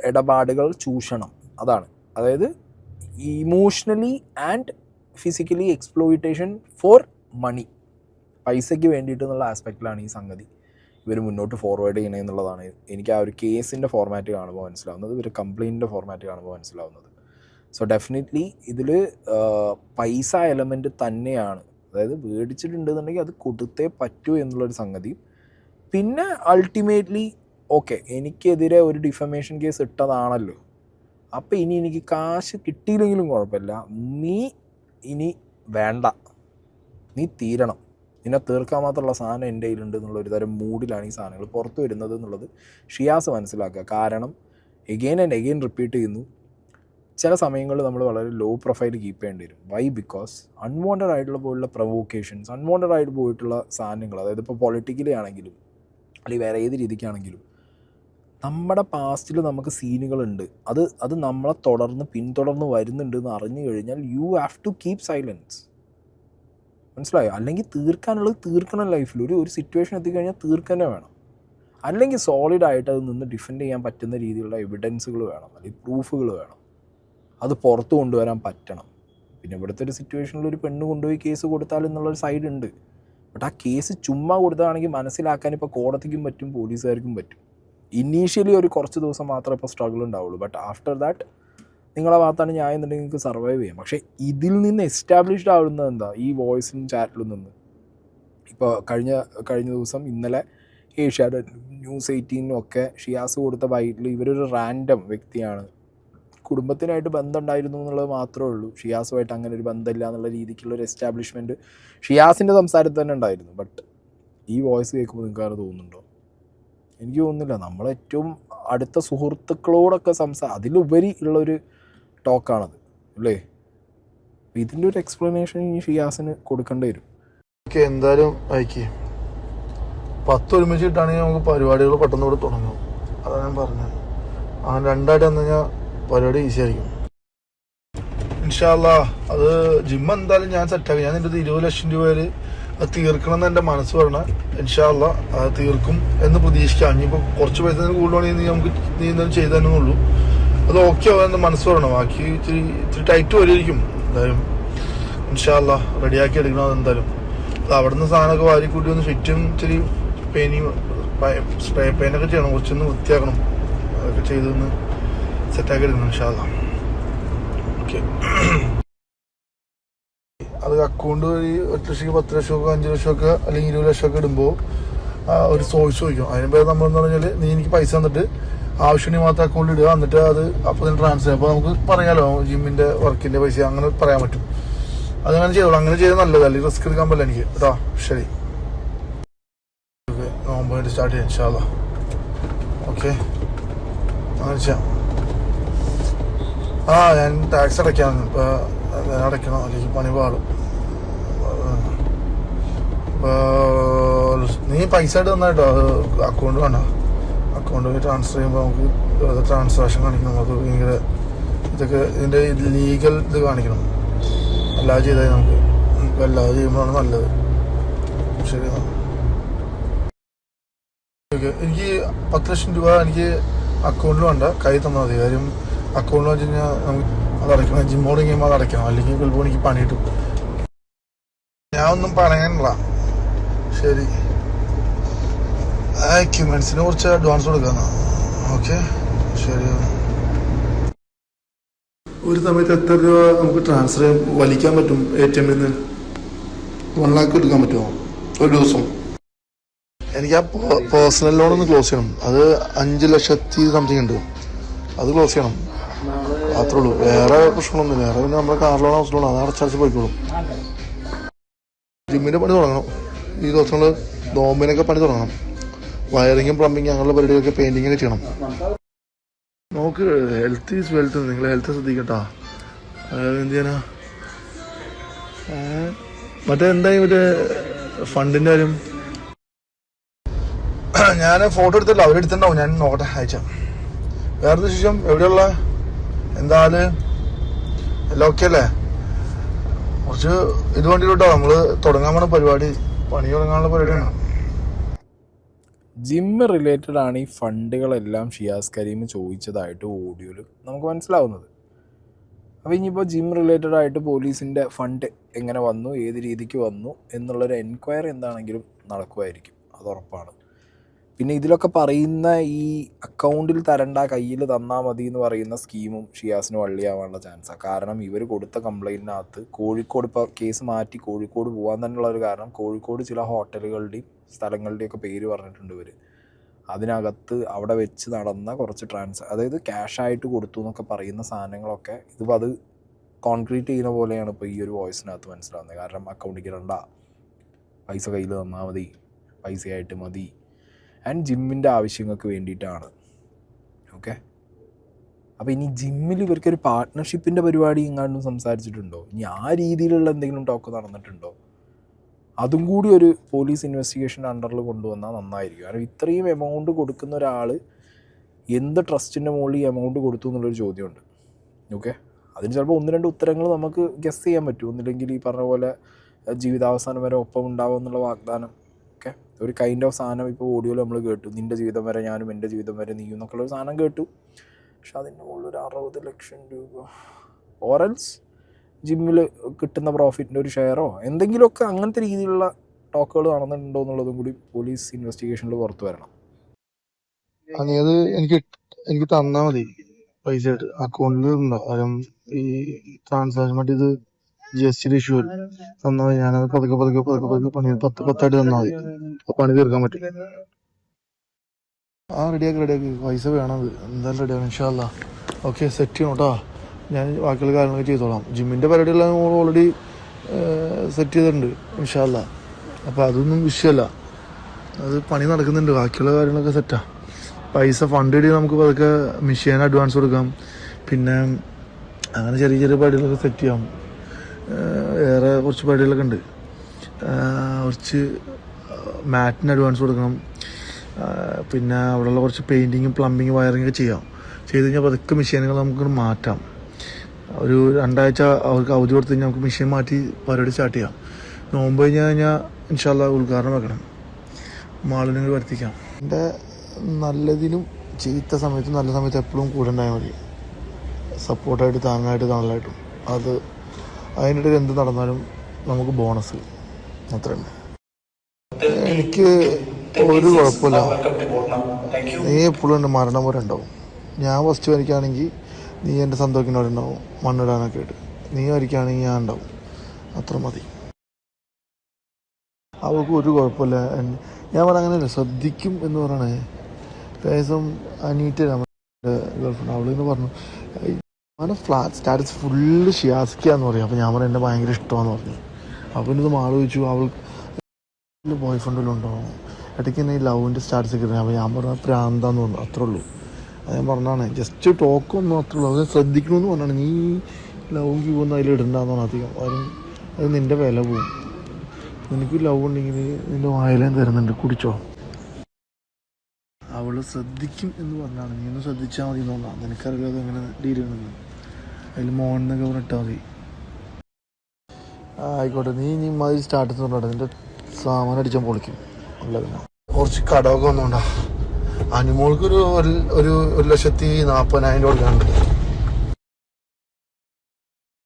ഇടപാടുകൾ, ചൂഷണം, അതാണ്. അതായത് emotionally and physically exploitation for money, പൈസയ്ക്ക് വേണ്ടിയിട്ട് എന്നുള്ള ആസ്പെക്റ്റിലാണ് ഈ സംഗതി ഇവർ മുന്നോട്ട് ഫോർവേഡ് ചെയ്യണേ എന്നുള്ളതാണ് എനിക്ക് ആ ഒരു കേസിൻ്റെ ഫോർമാറ്റ് കാണുമ്പോൾ മനസ്സിലാവുന്നത്, ഒരു കംപ്ലയിൻറ്റിൻ്റെ ഫോർമാറ്റ് കാണുമ്പോൾ മനസ്സിലാവുന്നത്. സോ ഡെഫിനറ്റ്ലി ഇതിൽ പൈസ എലമെൻറ്റ് തന്നെയാണ്. അതായത് മേടിച്ചിട്ടുണ്ടെന്നുണ്ടെങ്കിൽ അത് കൊടുത്തേ പറ്റൂ എന്നുള്ളൊരു സംഗതി. പിന്നെ അൾട്ടിമേറ്റ്ലി ഓക്കെ, എനിക്കെതിരെ ഒരു ഡിഫമേഷൻ കേസ് ഇട്ടതാണല്ലോ, അപ്പോൾ ഇനി എനിക്ക് കാശ് കിട്ടിയില്ലെങ്കിലും കുഴപ്പമില്ല, നീ ഇനി വേണ്ട, നീ തീരണം, നിന്നെ തീർക്കാൻ മാത്രമുള്ള സാധനം എൻ്റെ കയ്യിലുണ്ട് എന്നുള്ളൊരു തരം മൂഡിലാണ് ഈ സാധനങ്ങൾ പുറത്തു വരുന്നത് എന്നുള്ളത് ഷിയാസ് മനസ്സിലാക്കുക. കാരണം എഗെയിൻ ആൻഡ് എഗെയിൻ റിപ്പീറ്റ് ചെയ്യുന്നു, ചില സമയങ്ങളിൽ നമ്മൾ വളരെ ലോ പ്രൊഫൈൽ കീപ്പ് ചെയ്യേണ്ടി വരും. വൈ? ബിക്കോസ് അൺവാണ്ടഡ് ആയിട്ടുള്ള പോലുള്ള പ്രൊവോക്കേഷൻസ്, അൺവാണ്ടഡ് ആയിട്ട് പോയിട്ടുള്ള സാധനങ്ങൾ, അതായത് ഇപ്പോൾ പൊളിറ്റിക്കലി ആണെങ്കിലും അല്ലെങ്കിൽ വേറെ ഏത് രീതിക്കാണെങ്കിലും നമ്മുടെ പാസ്റ്റിൽ നമുക്ക് സീനുകളുണ്ട്, അത് നമ്മളെ പിന്തുടർന്ന് വരുന്നുണ്ട് എന്ന് അറിഞ്ഞു കഴിഞ്ഞാൽ you have to keep silence. മനസ്സിലായോ? അല്ലെങ്കിൽ തീർക്കാനുള്ളത് തീർക്കണം. ലൈഫിൽ ഒരു സിറ്റുവേഷൻ എത്തിക്കഴിഞ്ഞാൽ തീർക്കന്നെ വേണം. അല്ലെങ്കിൽ സോളിഡായിട്ട് അത് നിന്ന് ഡിഫെൻഡ് ചെയ്യാൻ പറ്റുന്ന രീതിയിലുള്ള എവിഡൻസുകൾ വേണം, അല്ലെങ്കിൽ പ്രൂഫുകൾ വേണം, അത് പുറത്ത് കൊണ്ടുവരാൻ പറ്റണം. പിന്നെ ഇവിടുത്തെ ഒരു സിറ്റുവേഷനിൽ ഒരു പെണ്ണ് കൊണ്ടുപോയി കേസ് കൊടുത്താൽ എന്നുള്ളൊരു സൈഡ് ഉണ്ട്. ബട്ട് ആ കേസ് ചുമ്മാ കൊടുത്തതാണെങ്കിൽ മനസ്സിലാക്കാൻ ഇപ്പോൾ കോടതിക്കും പറ്റും, പോലീസുകാർക്കും പറ്റും. ഇനീഷ്യലി ഒരു കുറച്ച് ദിവസം മാത്രമേ ഇപ്പോൾ സ്ട്രഗിൾ ഉണ്ടാവുള്ളൂ. ബട്ട് ആഫ്റ്റർ ദാറ്റ് നിങ്ങളെ ഭാഗത്താണ് ന്യായം എന്നുണ്ടെങ്കിൽ നിങ്ങൾക്ക് സർവൈവ് ചെയ്യാം. പക്ഷേ ഇതിൽ നിന്ന് എസ്റ്റാബ്ലിഷ്ഡ് ആവുന്നത് എന്താ? ഈ വോയിസിലും ചാറ്റിലും നിന്ന്. ഇപ്പോൾ കഴിഞ്ഞ ദിവസം ഇന്നലെ ഏഷ്യാനെറ്റ് ന്യൂസ് 18 ഒക്കെ ഷിയാസ് കൊടുത്ത ബൈറ്റിൽ ഇവരൊരു റാൻഡം വ്യക്തിയാണ്, കുടുംബത്തിനായിട്ട് ബന്ധമുണ്ടായിരുന്നു എന്നുള്ളത് മാത്രമേ ഉള്ളൂ, ഷിയാസുമായിട്ട് അങ്ങനെ ഒരു ബന്ധമില്ല എന്നുള്ള രീതിക്കുള്ളൊരു എസ്റ്റാബ്ലിഷ്മെൻറ്റ് ഷിയാസിൻ്റെ സംസാരത്തിൽ തന്നെ ഉണ്ടായിരുന്നു. ബട്ട് ഈ വോയിസ് കേൾക്കുമ്പോൾ നിങ്ങൾക്ക് അത് തോന്നുന്നുണ്ടോ? എനിക്ക് തോന്നുന്നില്ല. നമ്മളേറ്റവും അടുത്ത സുഹൃത്തുക്കളോടൊക്കെ അതിലുപരി ഉള്ളൊരു ടോക്കാണത്, അല്ലേ? ഇതിൻ്റെ ഒരു എക്സ്പ്ലനേഷൻ ഈ ഷിയാസിന് കൊടുക്കേണ്ടി വരും. ഓക്കെ, എന്തായാലും അയക്കേ 10 ഒരുമിച്ച് കിട്ടുകയാണെങ്കിൽ നമുക്ക് പരിപാടികൾ പെട്ടെന്ന് കൂടെ തുടങ്ങും. അതാണ് ഞാൻ പറഞ്ഞത്. അങ്ങനെ 2 ആയിട്ട് വന്നു കഴിഞ്ഞാൽ പരിപാടി ഈസി ആയിരിക്കും. ഇൻഷാ അല്ലാ അത് ജിം എന്തായാലും ഞാൻ സെറ്റാക്കി. ഞാൻ നിൻ്റെ 20 ലക്ഷം രൂപയിൽ അത് തീർക്കണം എന്ന് എൻ്റെ മനസ്സ് പറഞ്ഞാൽ ഇൻഷാ അല്ലാ അത് തീർക്കും എന്ന് പ്രതീക്ഷിക്കാം. ഇനിയിപ്പോൾ കുറച്ച് പൈസ കൂടുതലാണെങ്കിൽ നീ എന്തായാലും ചെയ്തു തന്നെ ഉള്ളൂ. അത് ഓക്കെ ആവാൻ എൻ്റെ മനസ്സ് പറയണം. ബാക്കി ഇത്തിരി ടൈറ്റ് വരുമായിരിക്കും. എന്തായാലും ഇൻഷാ അല്ലാ റെഡിയാക്കി എടുക്കണം. അതെന്തായാലും അത് അവിടെ നിന്ന് സാധനമൊക്കെ വാരിക്കൂട്ടി ഒന്ന് ഫിറ്റും ഇത്തിരി സ്പ്രേ പെയിൻ്റൊക്കെ ചെയ്യണം, കുറച്ചൊന്ന് വൃത്തിയാക്കണം. അതൊക്കെ ചെയ്തൊന്ന് സെറ്റാക്കി എടുക്കണം ഇൻഷാ അല്ലാ. ഓക്കെ, അത് അക്കൗണ്ട് വഴി 1 ലക്ഷം 10 ലക്ഷമൊക്കെ 5 ലക്ഷമൊക്കെ അല്ലെങ്കിൽ 20 ലക്ഷമൊക്കെ ഇടുമ്പോൾ ഒരു സോഴ്സ് ചോദിക്കും. അതിന് പേര് നമ്മളെന്ന് പറഞ്ഞാൽ നീ എനിക്ക് പൈസ തന്നിട്ട് ആവശ്യമുണ്ടെങ്കിൽ മാത്രം അക്കൗണ്ടിൽ ഇടുക, എന്നിട്ട് അത് അപ്പോൾ തന്നെ ട്രാൻസ്ഫർ ചെയ്യാം. അപ്പോൾ നമുക്ക് പറയാമല്ലോ ജിമ്മിൻ്റെ വർക്കിൻ്റെ പൈസ അങ്ങനെ പറയാൻ പറ്റും. അതങ്ങനെ ചെയ്തോളൂ. അങ്ങനെ ചെയ്താൽ നല്ലത്, അല്ലെങ്കിൽ റിസ്ക് എടുക്കാൻ പറ്റില്ല എനിക്ക് കേട്ടോ. ശരി, ഓക്കെ, നോമ്പായിട്ട് സ്റ്റാർട്ട് ചെയ്യാം ഇൻഷാ അല്ലാ. ഓക്കെ, അങ്ങനെ ചെയ്യാം. ഞാൻ ടാക്സ് അടയ്ക്കാന്ന് ഇപ്പോൾ അടയ്ക്കണം, അല്ലെങ്കിൽ പണി പാടും. നീ പൈസ ആയിട്ട് തന്നായിട്ടോ, അത് അക്കൗണ്ട് വേണ്ട, അക്കൗണ്ട് വഴി ട്രാൻസ്ഫർ ചെയ്യുമ്പോൾ നമുക്ക് ട്രാൻസാക്ഷൻ കാണിക്കണം. അത് ഭയങ്കര ഇതൊക്കെ ഇതിൻ്റെ ലീഗൽ ഇത് കാണിക്കണം. അല്ലാതെ ചെയ്താൽ നമുക്ക് അല്ലാതെ ചെയ്യുമ്പോഴാണ് നല്ലത്. ശരി, ഓക്കെ. എനിക്ക് 10 ലക്ഷം രൂപ എനിക്ക് അക്കൗണ്ടിൽ വേണ്ട, കൈ തന്നാൽ മതി. കാര്യം അക്കൗണ്ടിൽ വെച്ച് കഴിഞ്ഞാൽ നമുക്ക് അത് അടയ്ക്കണം. ജിമ്മോട് കഴിയുമ്പോൾ അത് അടയ്ക്കണം, അല്ലെങ്കിൽ ചിലപ്പോൾ എനിക്ക് പണി കിട്ടും. ഞാൻ ഒന്നും പറയാനില്ല. ശരി, എക്യുപ്മെന്റ്സിന് കുറച്ച് അഡ്വാൻസ് കൊടുക്കാന്ന്. ഓക്കെ, ശരി. ഒരു സമയത്ത് എത്ര രൂപ നമുക്ക് ട്രാൻസ്ഫർ വലിക്കാൻ പറ്റും ATM ൽ നിന്ന്? 1 lakh എടുക്കാൻ പറ്റുമോ ഒരു ദിവസം? എനിക്ക് ആ പേഴ്സണൽ ലോൺ ഒന്ന് ക്ലോസ് ചെയ്യണം. അത് 5 ലക്ഷത്തി സംതിങ് ഉണ്ട്. അത് ക്ലോസ് ചെയ്യണം, അത്രേ ഉള്ളൂ. വേറെ പ്രശ്നമൊന്നുമില്ല. വേറെ പിന്നെ നമ്മുടെ കാർ ലോൺ, ഹൗസ് ലോൺ, അത് അടച്ചടച്ച് പോയിക്കോളും. ജിമ്മിൻ്റെ പണി തുടങ്ങണം ഈ ദിവസങ്ങൾ. നോമ്പിനൊക്കെ പണി തുടങ്ങണം. വയറിങ്ങും പ്ലംബിങ് അങ്ങനെയുള്ള പരിപാടിയൊക്കെ പെയിൻറ്റിങ്ങൊക്കെ ചെയ്യണം. നോക്ക്, ഹെൽത്ത് ഈസ് വെൽത്ത്. നിങ്ങൾ ഹെൽത്ത് ശ്രദ്ധിക്കട്ടോ. അതായത് എന്ത് ചെയ്യാനാ? മറ്റേ എന്തായി മറ്റേ ഫണ്ടിൻ്റെ കാര്യം? ഞാൻ ഫോട്ടോ എടുത്തല്ലോ, അവരെടുത്തിട്ടുണ്ടാവും. ഞാൻ നോക്കട്ടെ, അയച്ച. വേറെ വിശേഷം? എവിടെയുള്ള എന്താല്? എല്ലാം ഓക്കെ അല്ലേ? കുറച്ച് ഇത് വേണ്ടിയിട്ടോ നമ്മൾ തുടങ്ങാൻ പോണ പരിപാടി, പണി തുടങ്ങാനുള്ള പരിപാടിയാണ്. ജിമ്മ് റിലേറ്റഡ് ആണ് ഈ ഫണ്ടുകളെല്ലാം ഷിയാസ് കരീം ചോദിച്ചതായിട്ട് ഓഡിയോയിൽ നമുക്ക് മനസ്സിലാവുന്നത്. അപ്പോൾ ഇനിയിപ്പോൾ ജിം റിലേറ്റഡ് ആയിട്ട് പോലീസിൻ്റെ ഫണ്ട് എങ്ങനെ വന്നു, ഏത് രീതിക്ക് വന്നു എന്നുള്ളൊരു എൻക്വയറി എന്താണെങ്കിലും നടക്കുമായിരിക്കും, അത് ഉറപ്പാണ്. പിന്നെ ഇതിലൊക്കെ പറയുന്ന ഈ അക്കൗണ്ടിൽ തരണ്ട, കയ്യിൽ തന്നാൽ മതി എന്ന് പറയുന്ന സ്കീമും ഷിയാസിന് വള്ളിയാവാനുള്ള ചാൻസാണ്. കാരണം ഇവർ കൊടുത്ത കംപ്ലയിൻറ്റിനകത്ത് കോഴിക്കോട്, ഇപ്പോൾ കേസ് മാറ്റി കോഴിക്കോട് പോകാൻ തന്നെയുള്ള ഒരു കാരണം, കോഴിക്കോട് ചില ഹോട്ടലുകളുടെയും സ്ഥലങ്ങളുടെയൊക്കെ പേര് പറഞ്ഞിട്ടുണ്ട് ഇവർ. അതിനകത്ത് അവിടെ വെച്ച് നടന്ന കുറച്ച് അതായത് ക്യാഷായിട്ട് കൊടുത്തു എന്നൊക്കെ പറയുന്ന സാധനങ്ങളൊക്കെ ഇതിപ്പോൾ അത് കോൺക്രീറ്റ് ചെയ്യുന്ന പോലെയാണ് ഇപ്പോൾ ഈ ഒരു വോയിസിനകത്ത് മനസ്സിലാവുന്നത്. കാരണം അക്കൗണ്ടിൽ ഇടണ്ട, പൈസ കയ്യിൽ തന്നാൽ മതി, പൈസയായിട്ട് മതി, ആൻഡ് ജിമ്മിൻ്റെ ആവശ്യങ്ങൾക്ക് വേണ്ടിയിട്ടാണ്. ഓക്കെ, അപ്പോൾ ഇനി ജിമ്മിൽ ഇവർക്കൊരു പാർട്ട്ണർഷിപ്പിൻ്റെ പരിപാടി എങ്ങാണ്ടും സംസാരിച്ചിട്ടുണ്ടോ? ഇനി ആ രീതിയിലുള്ള എന്തെങ്കിലും ടോക്ക് നടന്നിട്ടുണ്ടോ? അതും കൂടി ഒരു പോലീസ് ഇൻവെസ്റ്റിഗേഷൻ അണ്ടറിൽ കൊണ്ടുവന്നാൽ നന്നായിരിക്കും. കാരണം ഇത്രയും എമൗണ്ട് കൊടുക്കുന്ന ഒരാൾ എന്ത് ട്രസ്റ്റിൻ്റെ മുകളിൽ ഈ എമൗണ്ട് കൊടുത്തു എന്നുള്ളൊരു ചോദ്യമുണ്ട്. ഓക്കെ, അതിന് ചിലപ്പോൾ 1-2 ഉത്തരങ്ങൾ നമുക്ക് ഗസ് ചെയ്യാൻ പറ്റും. ഒന്നില്ലെങ്കിൽ ഈ പറഞ്ഞ പോലെ ജീവിതാവസാനം വരെ ഒപ്പം ഉണ്ടാവും എന്നുള്ള വാഗ്ദാനം. ഓക്കെ, ഒരു കൈൻഡ് ഓഫ് സാധനം ഇപ്പോൾ ഓഡിയോയിൽ നമ്മൾ കേട്ടു, നിൻ്റെ ജീവിതം വരെ ഞാനും, എൻ്റെ ജീവിതം വരെ നീയും എന്നൊക്കെയുള്ളൊരു സാധനം കേട്ടു. പക്ഷെ അതിൻ്റെ മുകളിൽ ഒരു 60 ലക്ഷം രൂപ ഓറൽസ് ജിമ്മിൽ കിട്ടുന്ന പ്രോഫിറ്റിൻ്റെ ഒരു ഷെയറോ എന്തെങ്കിലുമൊക്കെ, അങ്ങനത്തെ രീതിയിലുള്ള ടോക്കുകൾ നടന്നിട്ടുണ്ടോ എന്നുള്ളതും കൂടി പോലീസ് ഇൻവെസ്റ്റിഗേഷനിൽ പുറത്തു വരണം. അത് എനിക്ക് തന്നാൽ മതി പൈസ ആയിട്ട് അക്കൗണ്ടിൽ ഉണ്ടോ? കാരണം ഈ ട്രാൻസാക്ഷൻ മറ്റേ ഇത് GST ഇഷ്യൂ തന്നാൽ മതി. ഞാനത് പതുക്കെ പണി 10 തന്നാൽ മതി, പണി തീർക്കാൻ പറ്റും. റെഡിയാക്കി പൈസ വേണം, എന്തായാലും റെഡിയാക്കണം ഇൻഷാ അല്ലാ. ഓക്കെ, സെറ്റ് ചെയ്യണം കേട്ടോ. ഞാൻ ബാക്കിയുള്ള കാര്യങ്ങളൊക്കെ ചെയ്തോളാം. ജിമ്മിൻ്റെ പരിപാടിയെല്ലാം ഓൾറെഡി സെറ്റ് ചെയ്തിട്ടുണ്ട് ഇൻഷാ അല്ലാ. അപ്പോൾ അതൊന്നും വിഷയമല്ല, അത് പണി നടക്കുന്നുണ്ട്. ബാക്കിയുള്ള കാര്യങ്ങളൊക്കെ സെറ്റാണ്. പൈസ ഫണ്ട് ഇടി നമുക്ക് പതുക്കെ മെഷീൻ അഡ്വാൻസ് കൊടുക്കാം. പിന്നെ അങ്ങനെ ചെറിയ പരിപാടികളൊക്കെ സെറ്റ് ചെയ്യാം. വേറെ കുറച്ച് പരിപാടികളൊക്കെ ഉണ്ട്. കുറച്ച് മാറ്റിന് അഡ്വാൻസ് കൊടുക്കണം. പിന്നെ അവിടെയുള്ള കുറച്ച് പെയിൻറ്റിങ്ങും പ്ലംബിങ്ങും വയറിങ്ങൊക്കെ ചെയ്യാം. ചെയ്ത് കഴിഞ്ഞാൽ പതുക്കെ മെഷീനുകൾ നമുക്ക് മാറ്റാം. ഒരു 2 ആഴ്ച അവർക്ക് അവധി കൊടുത്തു കഴിഞ്ഞാൽ നമുക്ക് മെഷീൻ മാറ്റി പരിപാടി സ്റ്റാർട്ട് ചെയ്യാം. നോമ്പ് കഴിഞ്ഞാൽ ഇൻഷാ അല്ലാ ഉദ്ഘാടനം വെക്കണം, മാളിനെ വരുത്തിക്കാം. എൻ്റെ നല്ലതിനും ചീത്ത സമയത്തും നല്ല സമയത്ത് എപ്പോഴും കൂടെ ഉണ്ടായാൽ മതി. സപ്പോർട്ടായിട്ട്, താങ്ങായിട്ട്, തണലായിട്ടും. അതിനിടയിൽ എന്ത് നടന്നാലും നമുക്ക് ബോണസ് അത്ര തന്നെ. എനിക്ക് ഒരു കുഴപ്പമില്ല. നീ എപ്പോഴും എൻ്റെ മരണം വരെ ഉണ്ടാവും. ഞാൻ ഫസ്റ്റ് വരയ്ക്കുകയാണെങ്കിൽ നീ എൻ്റെ സന്തോഷത്തിനോടെ ഉണ്ടാവും, മണ്ണിടാനൊക്കെ ആയിട്ട്. നീ വരയ്ക്കുകയാണെങ്കിൽ ഞാൻ ഉണ്ടാവും, അത്ര മതി. അവൾക്ക് ഒരു കുഴപ്പമില്ല. ഞാൻ പറഞ്ഞ അങ്ങനെയല്ല, ശ്രദ്ധിക്കും എന്ന് പറയണേ. ദിവസം അനീറ്റ ഗേൾഫ്രണ്ട് അവളിന്ന് പറഞ്ഞു അവൻ്റെ ഫ്ലാറ്റ് സ്റ്റാറ്റസ് ഫുള്ള് ഷിയാസിക്കാന്ന് പറയും. അപ്പോൾ ഞാൻ പറഞ്ഞു എന്നെ ഭയങ്കര ഇഷ്ടമാണെന്ന് പറഞ്ഞു. അപ്പോൾ ഇത് ആലോചിച്ചു, അവൾക്ക് ബോയ് ഫ്രണ്ടിലും ഉണ്ടാവും. ഇടയ്ക്ക് തന്നെ ഈ ലവിൻ്റെ സ്റ്റാറ്റസ് കിട്ടുന്നത്. അപ്പോൾ ഞാൻ പറഞ്ഞ പ്രാന്താന്ന് പറഞ്ഞു, അത്രേ ഉള്ളൂ. അത് ഞാൻ പറഞ്ഞാണ്, ജസ്റ്റ് ടോക്കൊന്നും അത്രേ ഉള്ളൂ. അത് ശ്രദ്ധിക്കണമെന്ന് പറഞ്ഞാണ്. നീ ലവ് പോകുന്ന അതിൽ ഇടണ്ടെന്ന് പറഞ്ഞു. അധികം അത് നിൻ്റെ വില പോവും. നിനക്ക് ലവ് ഉണ്ടെങ്കിൽ നിൻ്റെ വായിലേം തരുന്നുണ്ട്, കുടിച്ചോ. അവൾ ശ്രദ്ധിക്കും എന്ന് പറഞ്ഞാണ്. നീ ഒന്ന് ശ്രദ്ധിച്ചാൽ മതി എന്നുള്ളതാണ്. നിനക്കറിയില്ല അത് എങ്ങനെ ഡീൽ ചെയ്യണമെന്ന്. അതിൽ മോഹൻ എന്നൊക്കെ പറഞ്ഞിട്ടാൽ മതി. ആയിക്കോട്ടെ, നീ മതി സ്റ്റാർട്ട് പറഞ്ഞോട്ടെ. നിൻ്റെ സാമാനം അടിച്ചാൽ പൊളിക്കും. ഉള്ളത് കുറച്ച് കടമൊക്കെ വന്നോണ്ടാ. അനുമോൾക്കൊരു 1,40,000 കൊടുക്കാനുണ്ട്.